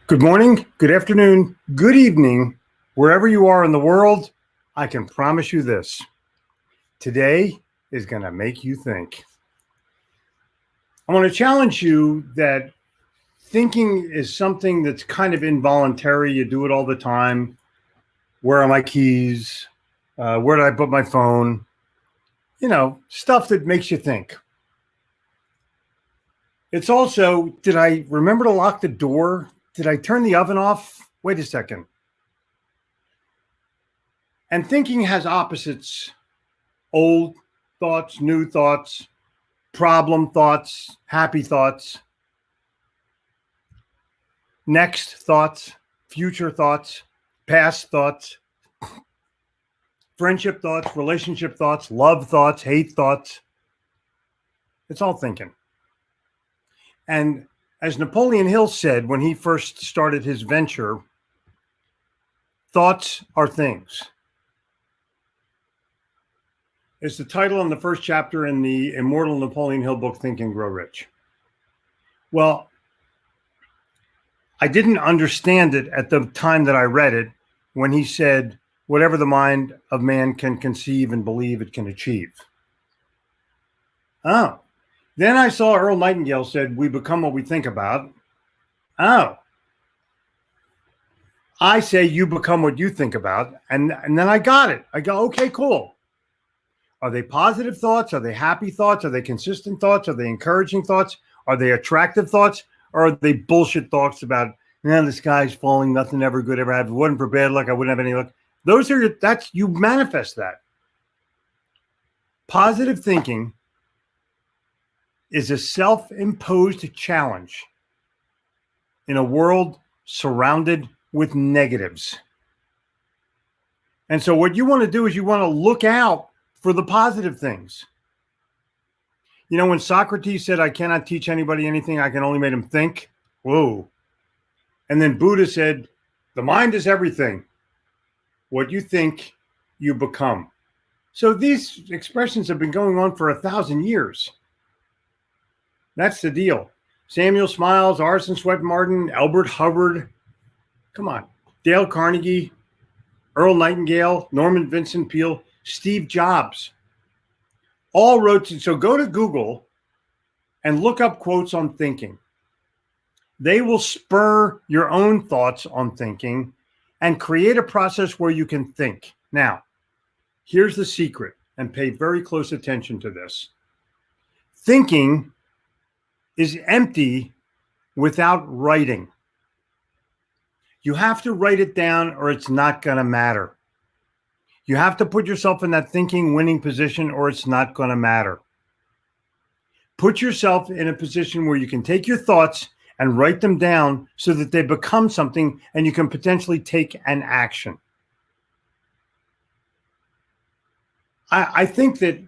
Good morning, good afternoon, good evening, wherever you are in the world. I can promise you this. Today is going to make you think. I want to challenge you that thinking is something that's kind of involuntary. You do it all the time. Where are my keys? Where did I put my phone? Stuff that makes you think. It's also, did I remember to lock the door? Did I turn the oven off? Wait a second. And thinking has opposites: old thoughts, new thoughts, problem thoughts, happy thoughts, next thoughts, future thoughts, past thoughts, friendship thoughts, relationship thoughts, love thoughts, hate thoughts. It's all thinking. And as Napoleon Hill said when he first started his venture, thoughts are things. It's the title in the first chapter in the immortal Napoleon Hill book, Think and Grow Rich. Well, I didn't understand it at the time that I read it when he said, whatever the mind of man can conceive and believe, it can achieve. Oh, then I saw Earl Nightingale said, we become what we think about. Oh, I say you become what you think about. And then I got it. I go, okay, cool. Are they positive thoughts? Are they happy thoughts? Are they consistent thoughts? Are they encouraging thoughts? Are they attractive thoughts? Or are they bullshit thoughts about, the sky's falling, nothing ever good ever happened. If it wasn't for bad luck, I wouldn't have any luck. You manifest that. Positive thinking is a self-imposed challenge in a world surrounded with negatives. And so what you want to do is you want to look out for the positive things. When Socrates said, I cannot teach anybody anything, I can only make them think. Whoa. And then Buddha said, the mind is everything. What you think, you become. So these expressions have been going on for 1,000 years. That's the deal. Samuel Smiles, Orson Swett Martin, Albert Hubbard. Come on. Dale Carnegie, Earl Nightingale, Norman Vincent Peale, Steve Jobs. All wrote. So go to Google and look up quotes on thinking. They will spur your own thoughts on thinking and create a process where you can think. Now, here's the secret, and pay very close attention to this. Thinking is empty without writing. You have to write it down or it's not going to matter. You have to put yourself in that thinking winning position or it's not going to matter. Put yourself in a position where you can take your thoughts and write them down so that they become something and you can potentially take an action. I think that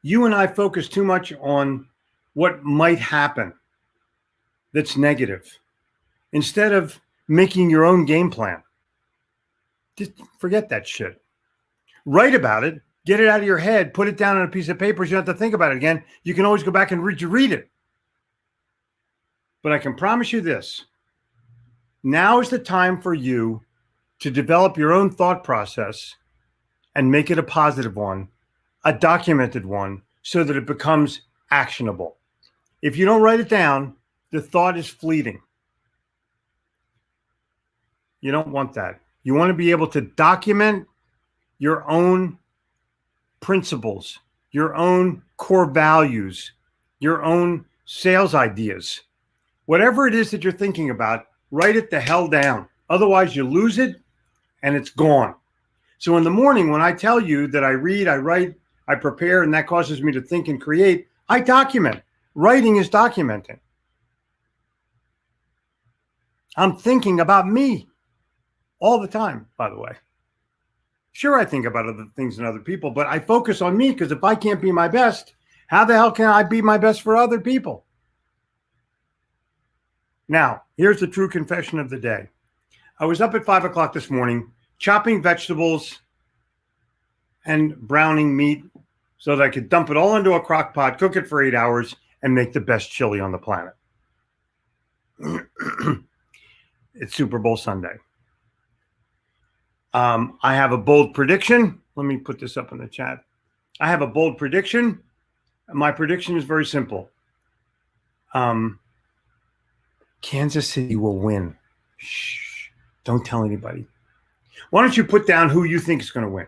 you and I focus too much on what might happen that's negative instead of making your own game plan. Just forget that shit. Write about it, get it out of your head, put it down on a piece of paper so you don't have to think about it again. You can always go back and read it. But I can promise you this. Now is the time for you to develop your own thought process and make it a positive one, a documented one, so that it becomes actionable. If you don't write it down, the thought is fleeting. You don't want that. You want to be able to document your own principles, your own core values, your own sales ideas. Whatever it is that you're thinking about, write it the hell down. Otherwise, you lose it and it's gone. So in the morning, when I tell you that I read, I write, I prepare, and that causes me to think and create, I document. Writing is documenting. I'm thinking about me all the time, by the way. Sure, I think about other things and other people, but I focus on me because if I can't be my best, how the hell can I be my best for other people? Now, here's the true confession of the day. I was up at 5 o'clock this morning, chopping vegetables and browning meat so that I could dump it all into a crock pot, cook it for 8 hours, and make the best chili on the planet. It's Super Bowl Sunday. I have a bold prediction. Let me put this up in the chat. I have a bold prediction. My prediction is very simple. Kansas City will win. Shh, don't tell anybody. Why don't you put down who you think is going to win?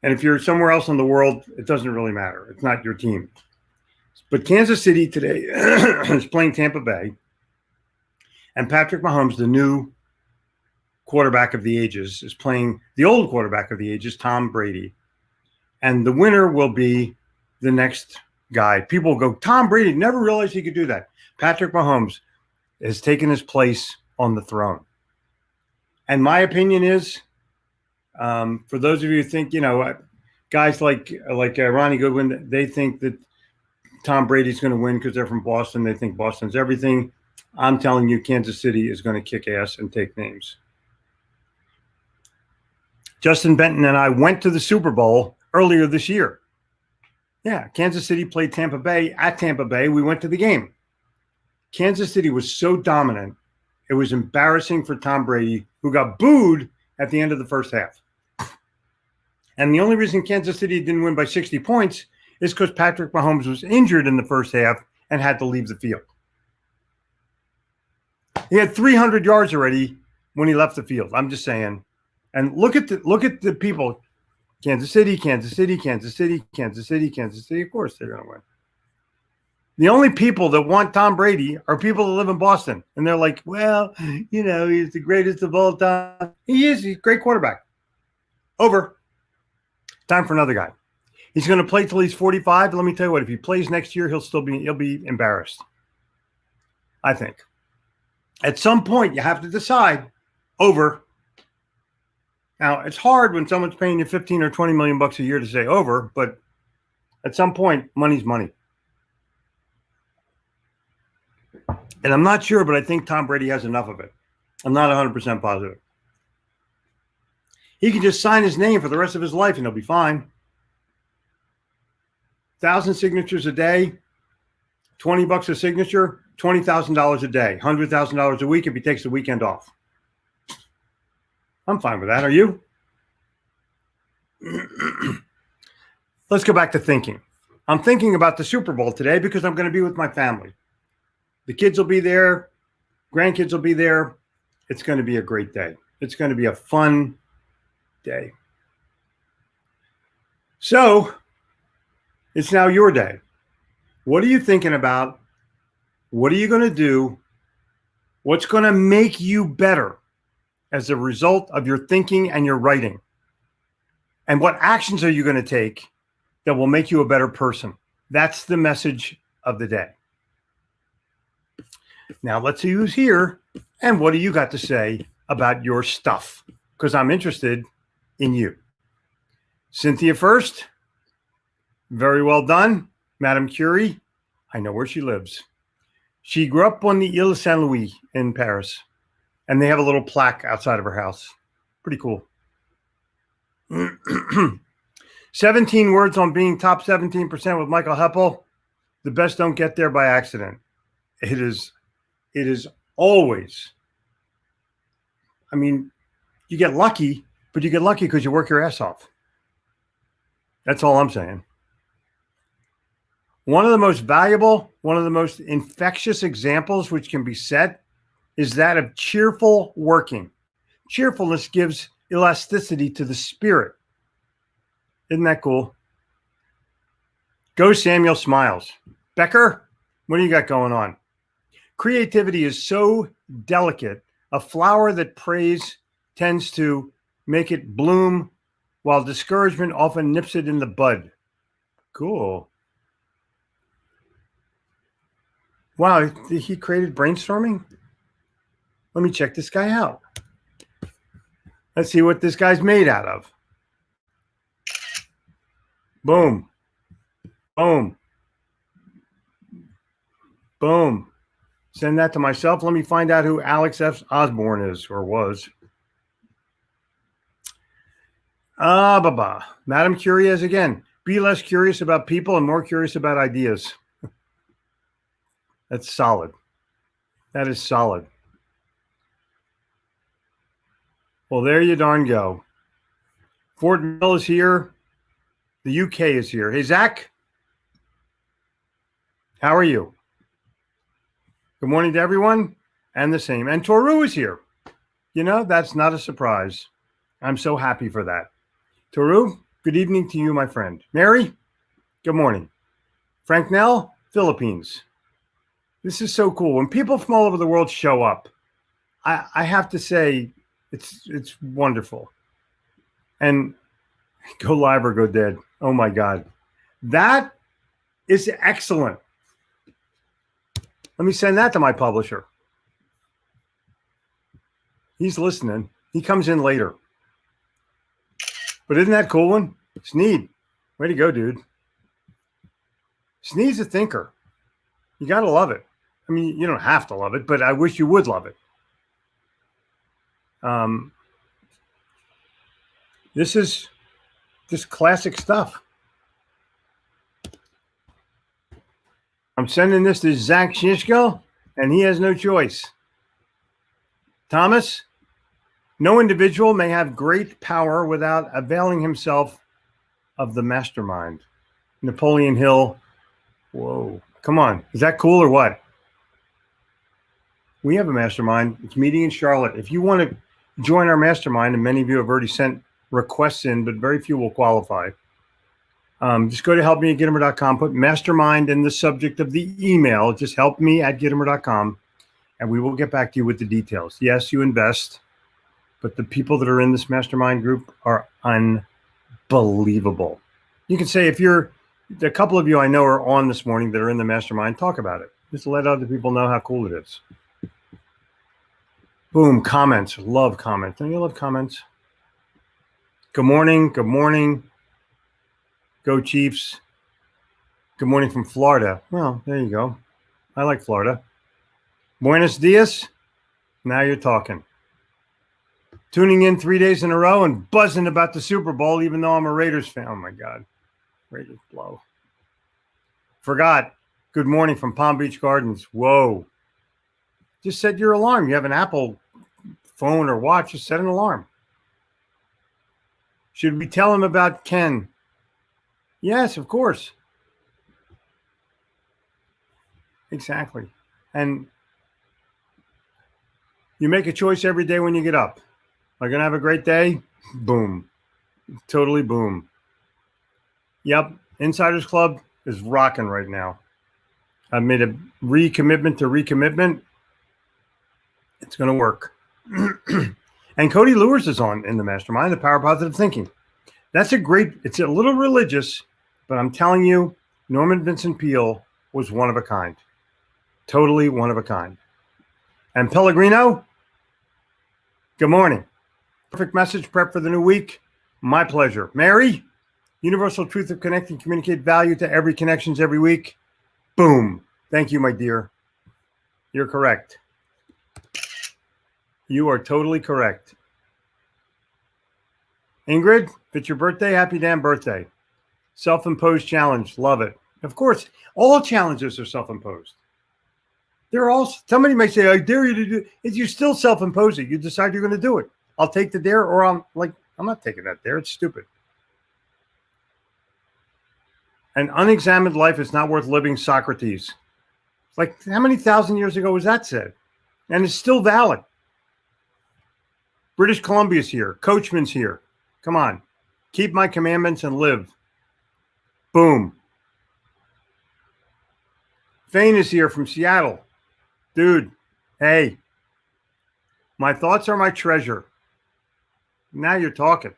And if you're somewhere else in the world, it doesn't really matter. It's not your team. But Kansas City today is playing Tampa Bay. And Patrick Mahomes, the new quarterback of the ages, is playing the old quarterback of the ages, Tom Brady. And the winner will be the next guy. People will go, Tom Brady, never realized he could do that. Patrick Mahomes has taken his place on the throne. And my opinion is, for those of you who think, guys like Ronnie Goodwin, they think that Tom Brady's going to win because they're from Boston. They think Boston's everything. I'm telling you, Kansas City is going to kick ass and take names. Justin Benton and I went to the Super Bowl earlier this year. Yeah, Kansas City played Tampa Bay at Tampa Bay. We went to the game. Kansas City was so dominant, it was embarrassing for Tom Brady, who got booed at the end of the first half. And the only reason Kansas City didn't win by 60 points is because Patrick Mahomes was injured in the first half and had to leave the field. He had 300 yards already when he left the field. I'm just saying. And look at the people. Kansas City, Kansas City, Kansas City, Kansas City, Kansas City. Of course they're going to win. The only people that want Tom Brady are people that live in Boston. And they're like, well, he's the greatest of all time. He is. He's a great quarterback. Over. Time for another guy. He's going to play till he's 45. Let me tell you what, if he plays next year, he'll be embarrassed. I think. At some point, you have to decide over. Now, it's hard when someone's paying you 15 or 20 million bucks a year to say over, but at some point, money's money. And I'm not sure, but I think Tom Brady has enough of it. I'm not 100% positive. He can just sign his name for the rest of his life and he'll be fine. 1,000 signatures a day, $20 a signature, $20,000 a day, $100,000 a week if he takes the weekend off. I'm fine with that. Are you? Let's go back to thinking. I'm thinking about the Super Bowl today because I'm going to be with my family. The kids will be there. Grandkids will be there. It's going to be a great day. It's going to be a fun day. So it's now your day. What are you thinking about? What are you going to do? What's going to make you better as a result of your thinking and your writing? And what actions are you going to take that will make you a better person? That's the message of the day. Now let's see who's here and what do you got to say about your stuff? Because I'm interested in you. Cynthia first. Very well done. Madame Curie. I know where she lives. She grew up on the Ile Saint-Louis in Paris. And they have a little plaque outside of her house. Pretty cool. 17 words on being top 17% with Michael Heppel. The best don't get there by accident. It is always, you get lucky, but you get lucky because you work your ass off. That's all I'm saying. One of the most valuable, one of the most infectious examples which can be set is that of cheerful working. Cheerfulness gives elasticity to the spirit. Isn't that cool? Go Samuel Smiles. Becker, what do you got going on? Creativity is so delicate. A flower that praise tends to make it bloom, while discouragement often nips it in the bud. Cool. Wow, he created brainstorming? Let me check this guy out. Let's see what this guy's made out of. Boom. Boom. Boom. Send that to myself. Let me find out who Alex F. Osborne is or was. Madame Curious again. Be less curious about people and more curious about ideas. That's solid. That is solid. Well, there you darn go. Fort Mill is here. The UK is here. Hey, Zach. How are you? Good morning to everyone. And the same. And Toru is here. You know, that's not a surprise. I'm so happy for that. Toru, good evening to you, my friend. Mary, good morning. Frank Nell, Philippines. This is so cool. When people from all over the world show up, I have to say it's wonderful. And go live or go dead. Oh my God. That is excellent. Let me send that to my publisher. He's listening. He comes in later. But isn't that cool one? Sneed. Way to go, dude. Sneed's a thinker. You got to love it. I mean, you don't have to love it, but I wish you would love it. This is just classic stuff. I'm sending this to Zach Shishko, and he has no choice. Thomas, no individual may have great power without availing himself of the mastermind. Napoleon Hill. Whoa. Come on. Is that cool or what? We have a mastermind. It's meeting in Charlotte. If you want to join our mastermind, and many of you have already sent requests in, but very few will qualify. Just go to helpme@gittimer.com, put mastermind in the subject of the email. Just helpme@gittimer.com, and we will get back to you with the details. Yes, you invest, but the people that are in this mastermind group are unbelievable. You can say, if you're, a couple of you I know are on this morning that are in the mastermind, talk about it. Just let other people know how cool it is. Boom, comments. Love comments. Don't you love comments? Good morning. Good morning. Go Chiefs. Good morning from Florida. Well, there you go. I like Florida. Buenos dias. Now you're talking. Tuning in 3 days in a row and buzzing about the Super Bowl, even though I'm a Raiders fan. Oh, my God. Raiders blow. Forgot. Good morning from Palm Beach Gardens. Whoa. Just set your alarm. You have an Apple phone or watch. Just set an alarm. Should we tell him about Ken? Yes, of course. Exactly. And you make a choice every day when you get up. Am I going to have a great day? Boom. Totally boom. Yep. Insiders Club is rocking right now. I've made a recommitment to recommitment. It's going to work. And Cody Lewis is on in the mastermind, the Power of Positive Thinking. That's a great, it's a little religious, but I'm telling you, Norman Vincent Peale was one of a kind. Totally one of a kind. And Pellegrino, good morning. Perfect message prep for the new week. My pleasure. Mary, universal truth of connecting, communicate value to every connections every week. Boom. Thank you, my dear. You're correct. You are totally correct. Ingrid, if it's your birthday, happy damn birthday. Self-imposed challenge. Love it. Of course, all challenges are self-imposed. They're all, somebody may say, I dare you to do it. You still self-impose it. You decide you're going to do it. I'll take the dare, or I'm not taking that dare. It's stupid. An unexamined life is not worth living, Socrates. Like, how many thousand years ago was that said? And it's still valid. British Columbia's here. Coachman's here. Come on. Keep my commandments and live. Boom. Fane is here from Seattle. Dude, hey. My thoughts are my treasure. Now you're talking.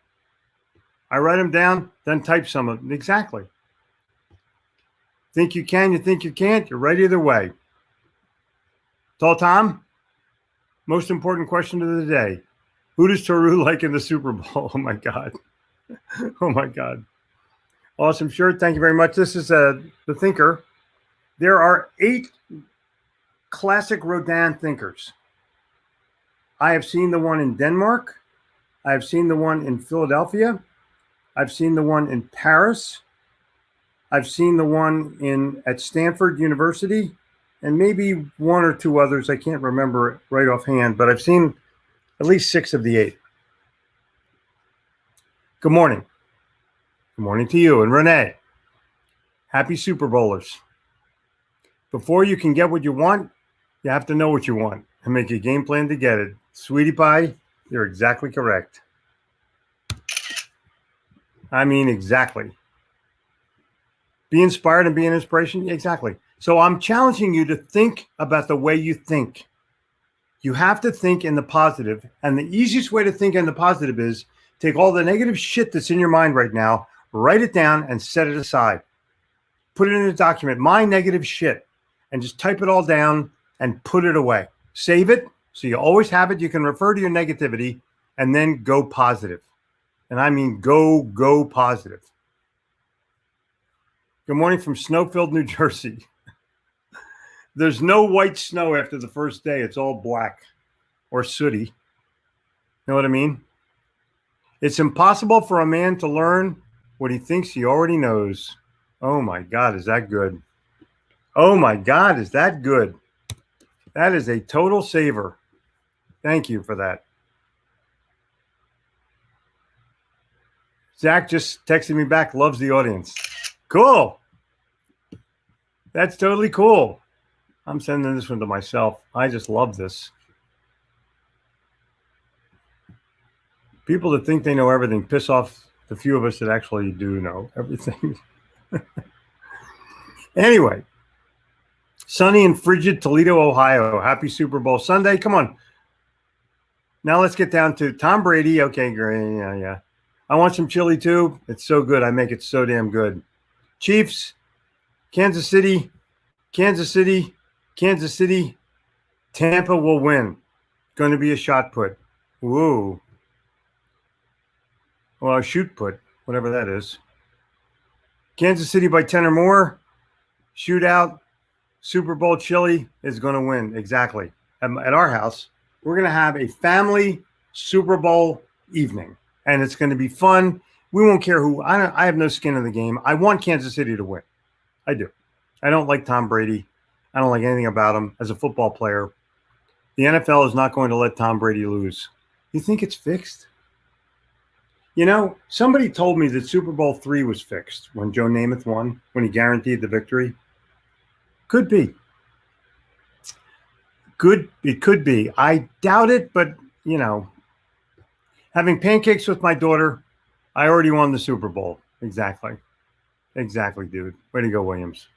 I write them down, then type some of them. Exactly. Think you can, you think you can't, you're right either way. Tall Tom, most important question of the day. Who does Toru like in the Super Bowl? Oh, my God. Oh, my God. Awesome shirt. Thank you very much. This is The Thinker. There are 8 classic Rodin thinkers. I have seen the one in Denmark. I have seen the one in Philadelphia. I've seen the one in Paris. I've seen the one at Stanford University, and maybe 1 or 2 others. I can't remember right offhand, but I've seen at least 6 of the 8. Good morning. Good morning to you and Renee. Happy Super Bowlers. Before you can get what you want, you have to know what you want and make a game plan to get it. Sweetie Pie, you're exactly correct. I mean, exactly. Be inspired and be an inspiration? Exactly. So I'm challenging you to think about the way you think. You have to think in the positive. And the easiest way to think in the positive is take all the negative shit that's in your mind right now, write it down and set it aside. Put it in a document, my negative shit, and just type it all down and put it away. Save it so you always have it. You can refer to your negativity and then go positive. And I mean go positive. Good morning from snow-filled New Jersey. There's no white snow after the first day. It's all black or sooty. You know what I mean? It's impossible for a man to learn what he thinks he already knows. Oh my God, is that good? Oh my God, is that good? That is a total saver. Thank you for that. Zach just texted me back, loves the audience. Cool. That's totally cool. I'm sending this one to myself. I just love this. People that think they know everything piss off the few of us that actually do know everything. Anyway, sunny and frigid Toledo, Ohio. Happy Super Bowl Sunday. Come on. Now let's get down to Tom Brady. Okay, great. Yeah. I want some chili too. It's so good. I make it so damn good. Chiefs, Kansas City, Tampa will win. Going to be a shot put. Woo. Well, a shoot put, whatever that is. Kansas City by 10 or more. Shootout. Super Bowl chili is going to win. Exactly. At our house, we're going to have a family Super Bowl evening, and it's going to be fun. We won't care who. I have no skin in the game. I want Kansas City to win. I do. I don't like Tom Brady. I don't like anything about him as a football player. The NFL is not going to let Tom Brady lose. You think it's fixed? You know, somebody told me that Super Bowl III was fixed when Joe Namath won, when he guaranteed the victory. Could be. It could be. I doubt it, but, you know, having pancakes with my daughter, I already won the Super Bowl. Exactly, dude. Way to go, Williams.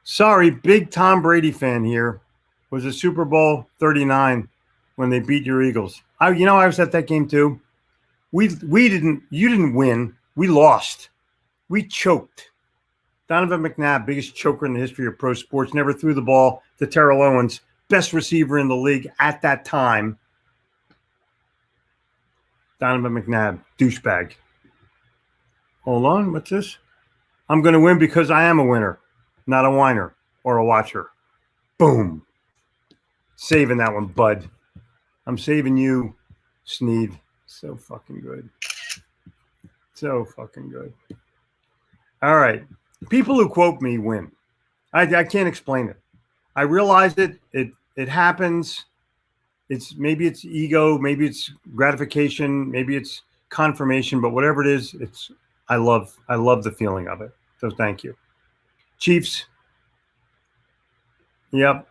Sorry, big Tom Brady fan here. Was a Super Bowl 39 when they beat your Eagles. I was at that game too. You didn't win. We lost. We choked. Donovan McNabb, biggest choker in the history of pro sports, never threw the ball to Terrell Owens, best receiver in the league at that time. Donovan McNabb, douchebag. Hold on, what's this? I'm going to win because I am a winner, not a whiner or a watcher. Boom. Saving that one, bud. I'm saving you, Sneed. So fucking good. So fucking good. All right. People who quote me win. I can't explain it. I realize it. It happens. Maybe it's ego, maybe it's gratification, maybe it's confirmation, but whatever it is, I love the feeling of it. So thank you. Chiefs. Yep.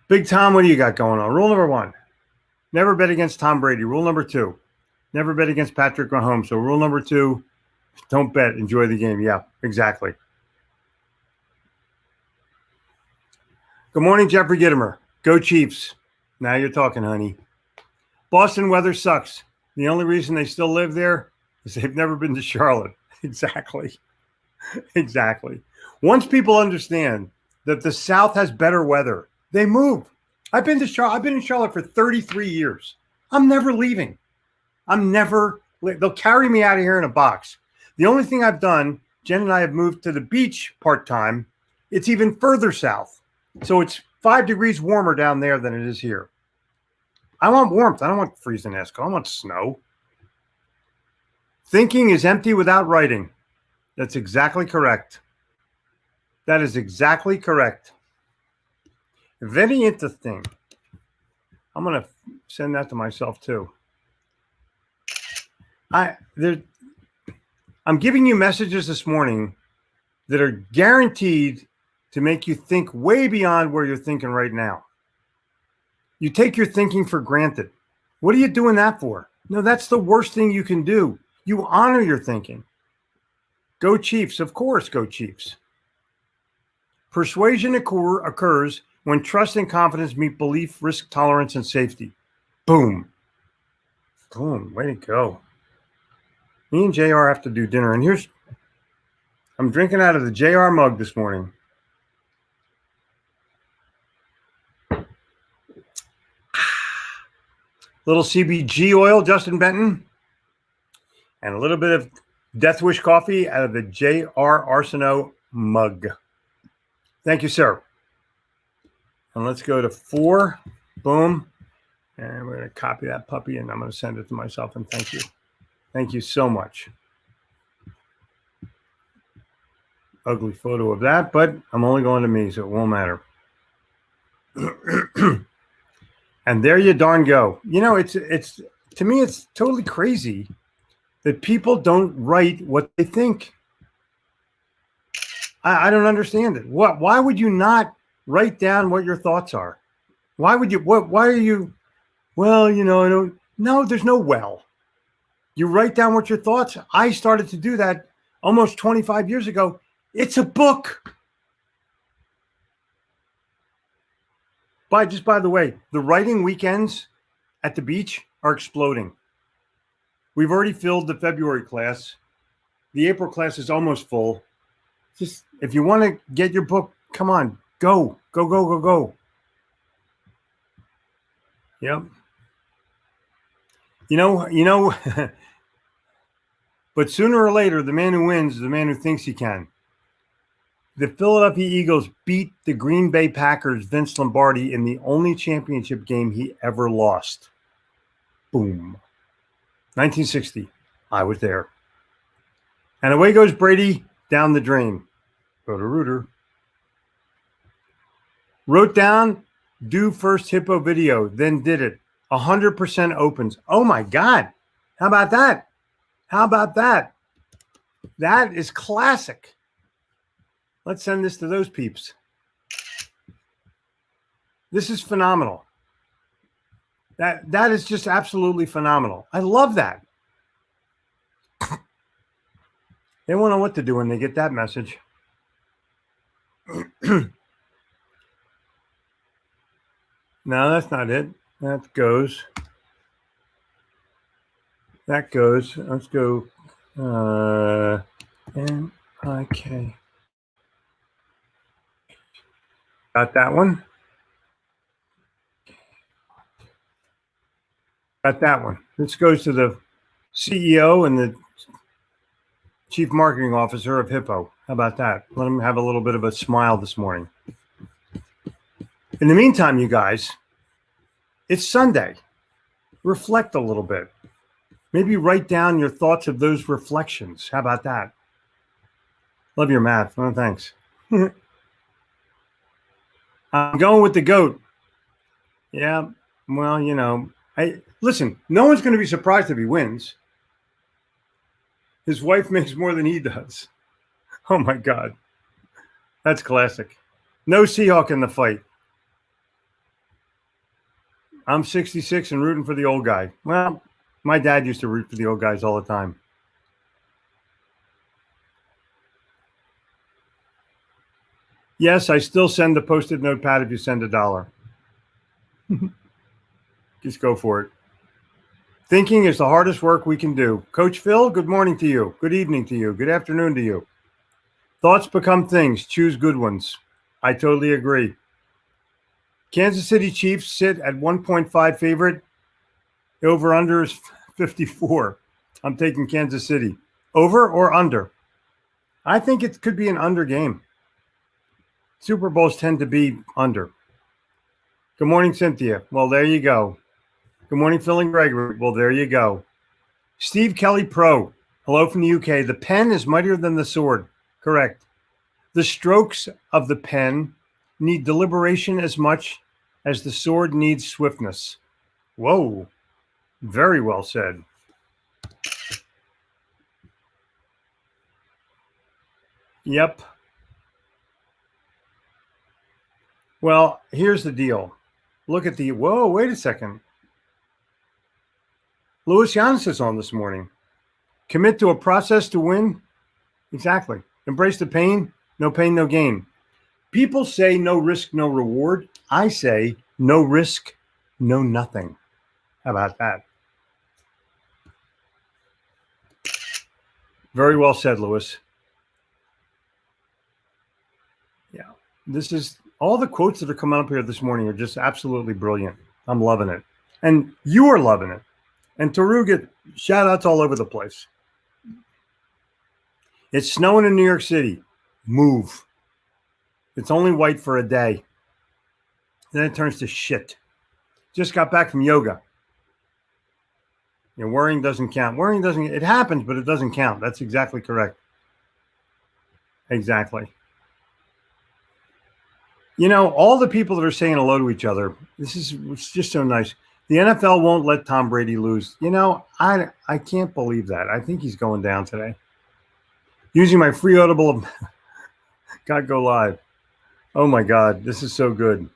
Big Tom, what do you got going on? Rule number 1, never bet against Tom Brady. Rule number 2, never bet against Patrick Mahomes. So rule number 2, don't bet, enjoy the game. Yeah, exactly. Good morning, Jeffrey Gittimer. Go Chiefs. Now you're talking, honey. Boston weather sucks. The only reason they still live there is they've never been to Charlotte. Exactly. Once people understand that the South has better weather, they move. I've been in Charlotte for 33 years. I'm never leaving. They'll carry me out of here in a box. The only thing I've done, Jen and I have moved to the beach part-time. It's even further south. So it's 5 degrees warmer down there than it is here. I want warmth. I don't want freezing ass. I want snow. Thinking is empty without writing. That's exactly correct. That is exactly correct. Very interesting. I'm going to send that to myself too. I'm giving you messages this morning that are guaranteed to make you think way beyond where you're thinking right now. You take your thinking for granted. What are you doing that for? No, that's the worst thing you can do. You honor your thinking. Go Chiefs, of course, go Chiefs. Persuasion occurs when trust and confidence meet belief, risk tolerance, and safety. Boom. Boom. Way to go. Me and JR have to do dinner. And I'm drinking out of the JR mug this morning. Little CBG oil, Justin Benton. And a little bit of Death Wish coffee out of the JR Arsenault mug. Thank you, sir. And let's go to 4. Boom. And we're going to copy that puppy and I'm going to send it to myself. And thank you. Thank you so much. Ugly photo of that, but I'm only going to me, so it won't matter. And there you darn go. You know, it's to me, it's totally crazy that people don't write what they think. I don't understand it. Why would you not write down what your thoughts are? Why would you? Why are you? Well, you know, I don't. No, there's no well. You write down what your thoughts. I started to do that almost 25 years ago. It's a book. By the way, the writing weekends at the beach are exploding. We've already filled the February class. The April class is almost full. Just if you want to get your book, come on, go. Yep. You know, but sooner or later, the man who wins is the man who thinks he can. The Philadelphia Eagles beat the Green Bay Packers' Vince Lombardi in the only championship game he ever lost. Boom. 1960. I was there. And away goes Brady down the drain. Rooter. Wrote down, do first hippo video, then did it. 100% opens. Oh my God. How about that? That is classic. Let's send this to those peeps. This is phenomenal. That is just absolutely phenomenal. I love that. They won't know what to do when they get that message. No, that's not it. That goes. Let's go. NIK. Got that one. This goes to the CEO and the Chief Marketing Officer of Hippo. How about that? Let him have a little bit of a smile this morning. In the meantime, you guys, it's Sunday. Reflect a little bit. Maybe write down your thoughts of those reflections. How about that? Love your math. Oh, thanks. I'm going with the GOAT. Yeah, well, you know, listen, no one's going to be surprised if he wins. His wife makes more than he does. Oh, my God. That's classic. No Seahawk in the fight. I'm 66 and rooting for the old guy. Well, my dad used to root for the old guys all the time. Yes, I still send the Post-it notepad if you send $1. Just go for it. Thinking is the hardest work we can do. Coach Phil, good morning to you. Good evening to you. Good afternoon to you. Thoughts become things. Choose good ones. I totally agree. Kansas City Chiefs sit at 1.5 favorite. Over-under is 54. I'm taking Kansas City. Over or under? I think it could be an under game. Super Bowls tend to be under. Good morning, Cynthia. Well, there you go. Good morning, Phil and Gregory. Well, there you go. Steve Kelly Pro. Hello from the UK. The pen is mightier than the sword. Correct. The strokes of the pen need deliberation as much as the sword needs swiftness. Whoa. Very well said. Yep. Well, here's the deal. Look at whoa, wait a second. Louis Giannis is on this morning. Commit to a process to win. Exactly. Embrace the pain. No pain, no gain. People say no risk, no reward. I say no risk, no nothing. How about that? Very well said, Louis. Yeah. This is all the quotes that are coming up here this morning are just absolutely brilliant. I'm loving it. And you are loving it. And Taruga, shout outs all over the place. It's snowing in New York City. Move. It's only white for a day. Then it turns to shit. Just got back from yoga. You know, worrying doesn't count. It happens, but it doesn't count. That's exactly correct. Exactly. You know, all the people that are saying hello to each other, it's just so nice. The NFL won't let Tom Brady lose. You know, I can't believe that. I think he's going down today. Using my free Audible, God go live. Oh my God, this is so good.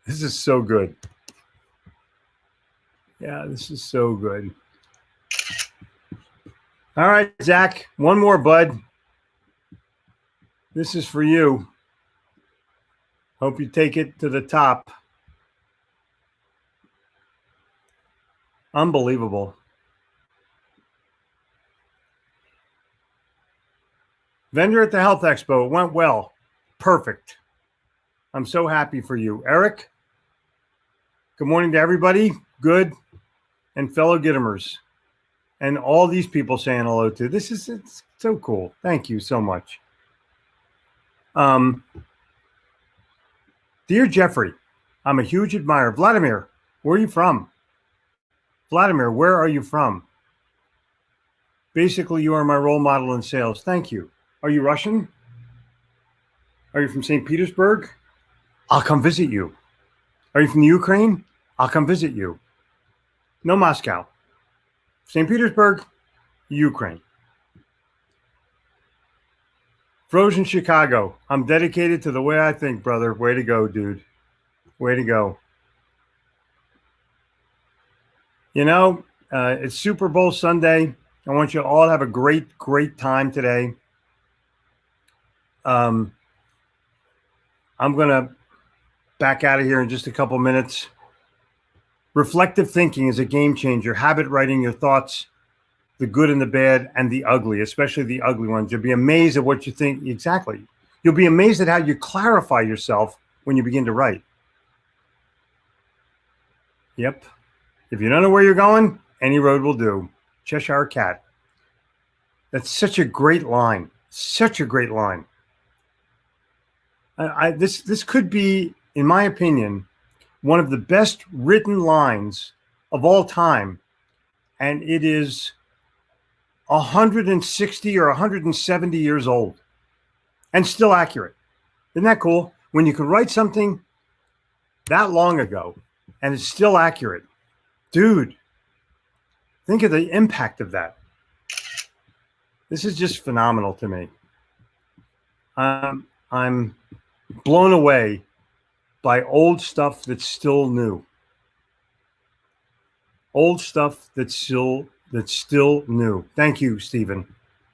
This is so good. Yeah, this is so good. All right, Zach, one more, bud. This is for you. Hope you take it to the top. Unbelievable. Vendor at the Health Expo. It went well. Perfect. I'm so happy for you. Eric, good morning to everybody. Good. And fellow Gittimers. And all these people saying hello to. It's so cool. Thank you so much. Dear Jeffrey, I'm a huge admirer. Vladimir, where are you from? Vladimir, where are you from? Basically, you are my role model in sales. Thank you. Are you Russian? Are you from St. Petersburg? I'll come visit you. Are you from the Ukraine? I'll come visit you. No, Moscow. St. Petersburg, Ukraine. Frozen Chicago. I'm dedicated to the way I think, brother. Way to go, dude. Way to go. You know, it's Super Bowl Sunday. I want you all to have a great, great time today. I'm going to back out of here in just a couple minutes. Reflective thinking is a game changer. Habit writing your thoughts, the good and the bad and the ugly, especially the ugly ones. You'll be amazed at what you think. Exactly. You'll be amazed at how you clarify yourself when you begin to write. Yep. If you don't know where you're going, any road will do. Cheshire Cat. That's such a great line. Such a great line. This could be, in my opinion, one of the best written lines of all time. And it is 160 or 170 years old and still accurate. Isn't that cool? When you can write something that long ago and it's still accurate. Dude, think of the impact of that. This is just phenomenal to me. I'm blown away by old stuff that's still new. Old stuff that's still new. Thank you, Stephen.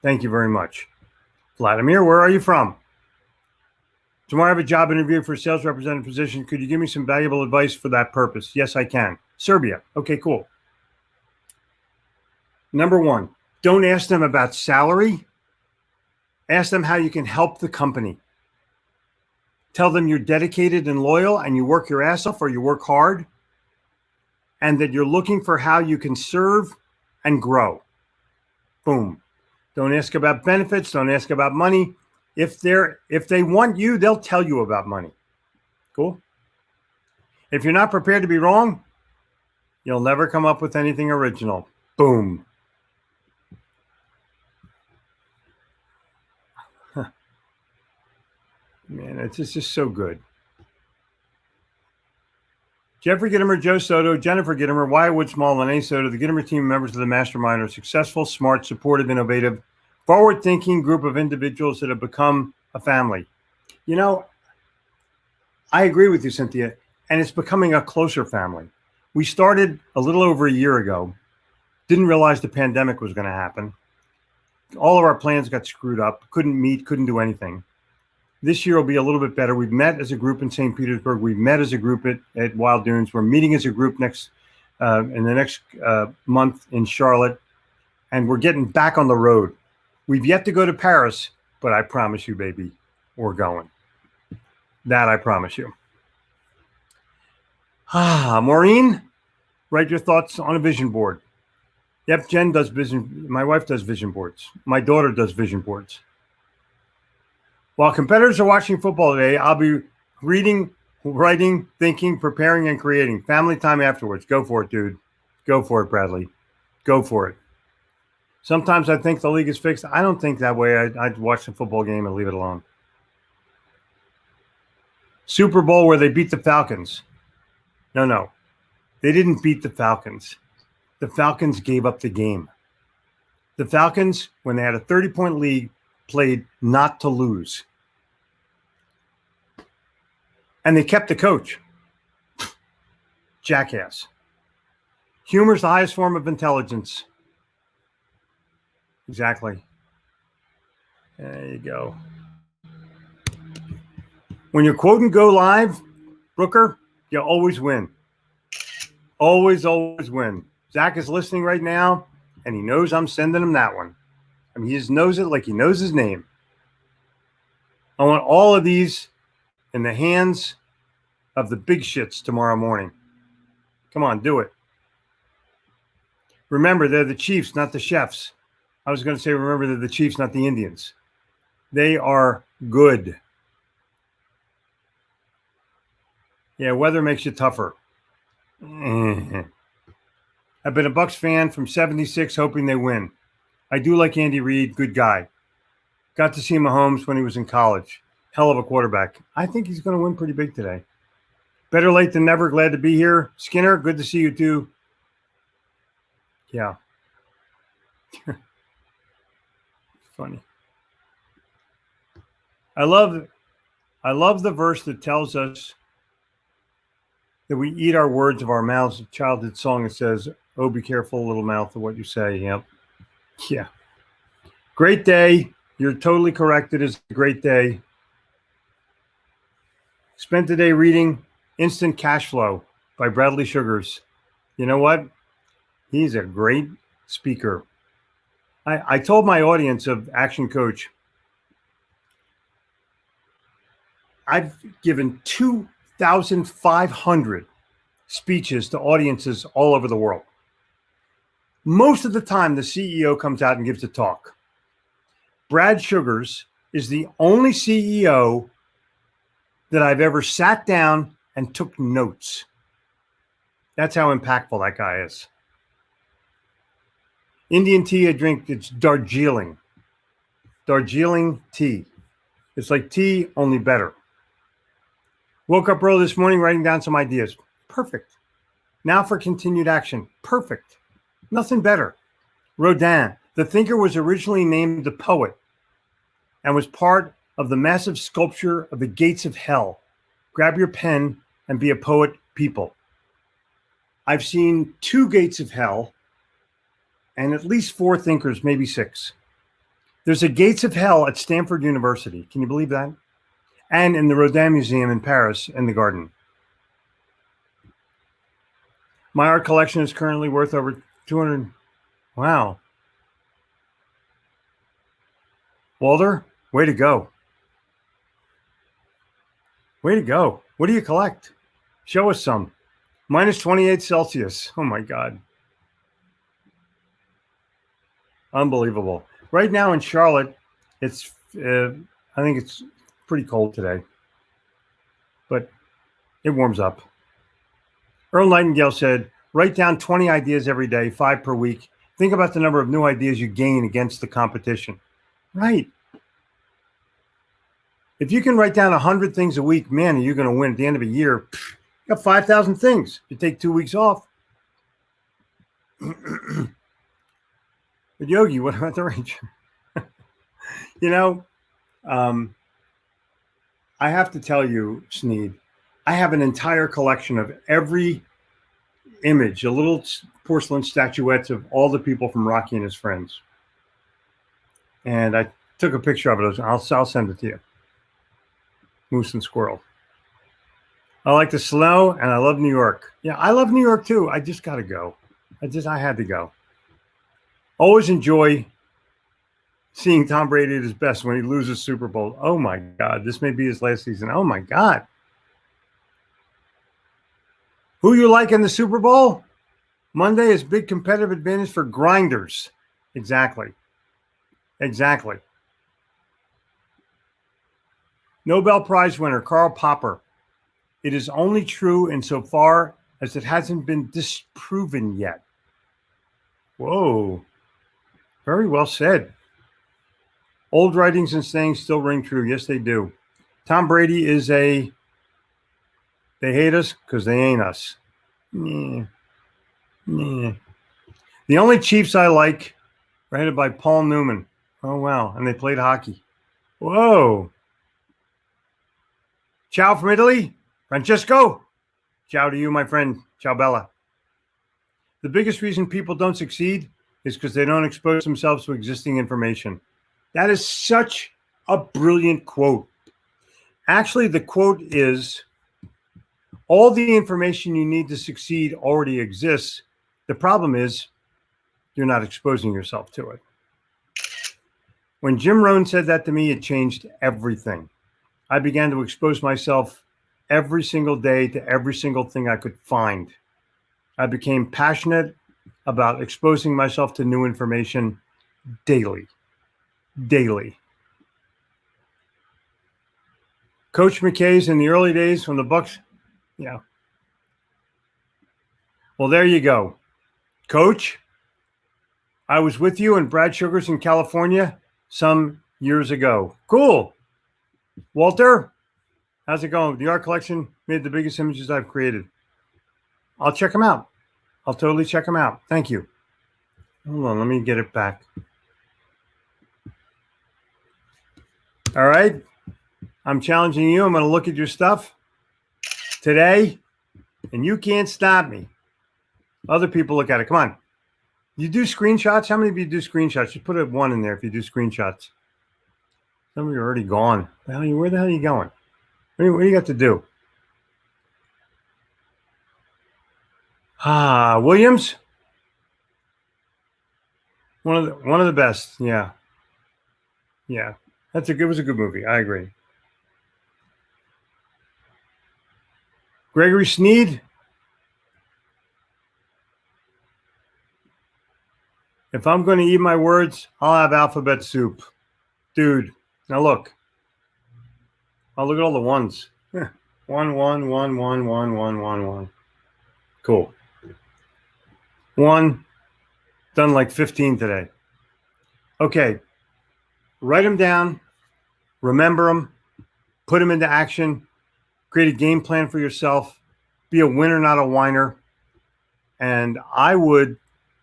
Thank you very much. Vladimir, where are you from? Tomorrow I have a job interview for a sales representative position. Could you give me some valuable advice for that purpose? Yes, I can. Serbia. Okay, cool. Number one, don't ask them about salary. Ask them how you can help the company. Tell them you're dedicated and loyal and you work your ass off or you work hard and that you're looking for how you can serve and grow. Boom. Don't ask about benefits. Don't ask about money. If they want you, they'll tell you about money. Cool. If you're not prepared to be wrong, you'll never come up with anything original. Boom. Man, it's just so good. Jeffrey Gittimer, Joe Soto, Jennifer Gittimer, Wyatt Wood Small, and A. Soto, the Gittimer team members of the Mastermind are successful, smart, supportive, innovative, forward-thinking group of individuals that have become a family. You know, I agree with you, Cynthia, and it's becoming a closer family. We started a little over a year ago, didn't realize the pandemic was going to happen. All of our plans got screwed up, couldn't meet, couldn't do anything. This year will be a little bit better. We've met as a group in St. Petersburg. We've met as a group at Wild Dunes. We're meeting as a group in the next month in Charlotte, and we're getting back on the road. We've yet to go to Paris, but I promise you, baby, we're going. That I promise you. Maureen, write your thoughts on a vision board. Yep, Jen does vision. My wife does vision boards. My daughter does vision boards. While competitors are watching football today, I'll be reading, writing, thinking, preparing, and creating. Family time afterwards. Go for it, dude. Go for it, Bradley. Go for it. Sometimes I think the league is fixed. I don't think that way. I'd watch the football game and leave it alone. Super Bowl where they beat the Falcons. No. They didn't beat the Falcons. The Falcons gave up the game. The Falcons, when they had a 30-point lead, played not to lose. And they kept the coach. Jackass. Humor's the highest form of intelligence. Exactly. There you go. When you're quoting Go Live, Brooker, you always win. Always win. Zach is listening right now, and he knows I'm sending him that one. I mean, he just knows it like he knows his name. I want all of these in the hands of the big shits tomorrow morning. Come on, do it. Remember, they're the Chiefs, not the chefs. I was going to say, remember, they're the Chiefs, not the Indians. They are good. Yeah, weather makes you tougher. I've been a Bucs fan from 76, hoping they win. I do like Andy Reid, good guy. Got to see Mahomes when he was in college. Hell of a quarterback. I think he's going to win pretty big today. Better late than never. Glad to be here. Skinner, good to see you too. Yeah. Funny. I love the verse that tells us that we eat our words of our mouths. A childhood song that says, "Oh, be careful, little mouth, of what you say." Yep. Yeah. Great day. You're totally correct. It is a great day. Spent the day reading Instant Cash Flow by Bradley Sugars. You know what? He's a great speaker. I told my audience of Action Coach, I've given 2,500 speeches to audiences all over the world. Most of the time, the CEO comes out and gives a talk. Brad Sugars is the only CEO that I've ever sat down and took notes. That's how impactful that guy is. Indian tea I drink, it's Darjeeling. Darjeeling tea. It's like tea, only better. Woke up early this morning writing down some ideas. Perfect. Now for continued action. Perfect. Nothing better. Rodin, the thinker, was originally named the poet and was part of the massive sculpture of the gates of hell. Grab your pen and be a poet, people. I've seen 2 gates of hell and at least 4 thinkers, maybe 6. There's a gates of hell at Stanford University. Can you believe that? And in the Rodin Museum in Paris in the garden. My art collection is currently worth over 200. Wow. Walter, way to go. Way to go. What do you collect? Show us some. Minus 28 Celsius. Oh my God. Unbelievable. Right now in Charlotte, it's, I think it's pretty cold today, but it warms up. Earl Nightingale said, write down 20 ideas every day, 5 per week. Think about the number of new ideas you gain against the competition. Right. If you can write down 100 things a week, man, you're going to win at the end of a year. You got 5,000 things. You take 2 weeks off. But Yogi, what about the range? You know, I have to tell you, Sneed, I have an entire collection of every image, a little porcelain statuettes of all the people from Rocky and his friends. And I took a picture of it. I'll send it to you. Moose and squirrel. I like the snow, and I love New York. Yeah, I love New York too. I just got to go. I had to go. Always enjoy seeing Tom Brady at his best when he loses Super Bowl. Oh my God, this may be his last season. Oh my God. Who you like in the Super Bowl? Monday is big competitive advantage for grinders. Exactly. Nobel Prize winner Karl Popper. It is only true insofar as it hasn't been disproven yet. Whoa. Very well said. Old writings and sayings still ring true. Yes, they do. Tom Brady is they hate us because they ain't us. The only Chiefs I like, rated by Paul Newman. Oh, wow. And they played hockey. Whoa. Ciao from Italy. Francesco. Ciao to you, my friend. Ciao, Bella. The biggest reason people don't succeed is because they don't expose themselves to existing information. That is such a brilliant quote. Actually, the quote is, all the information you need to succeed already exists. The problem is you're not exposing yourself to it. When Jim Rohn said that to me, it changed everything. I began to expose myself every single day to every single thing I could find. I became passionate about exposing myself to new information daily. Coach McKay's in the early days when the Bucs, yeah. Well, there you go. Coach, I was with you and Brad Sugars in California some years ago. Cool. Walter, how's it going? The art collection made the biggest images I've created. I'll check them out. I'll totally check them out. Thank you. Hold on, let me get it back. All right. I'm challenging you. I'm going to look at your stuff today, and you can't stop me. Other people look at it. Come on. You do screenshots? How many of you do screenshots? Just put a 1 in there if you do screenshots. Some of you are already gone. Where the hell are you going? What do you got to do? Williams? One of the best. Yeah. It was a good movie. I agree. Gregory Sneed. If I'm going to eat my words, I'll have alphabet soup. Dude, now look. Oh, look at all the ones. 1, 1, 1, 1, 1, 1, 1, 1. Cool. 1. Done like 15 today. Okay. Write them down. Remember them. Put them into action. Create a game plan for yourself. Be a winner, not a whiner. And I would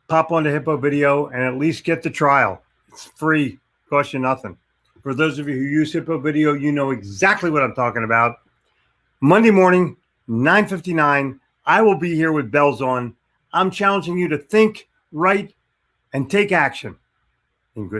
pop onto Hippo Video and at least get the trial. It's free. Costs you nothing. For those of you who use Hippo Video, you know exactly what I'm talking about. Monday morning, 9:59. I will be here with bells on. I'm challenging you to think, write, and take action.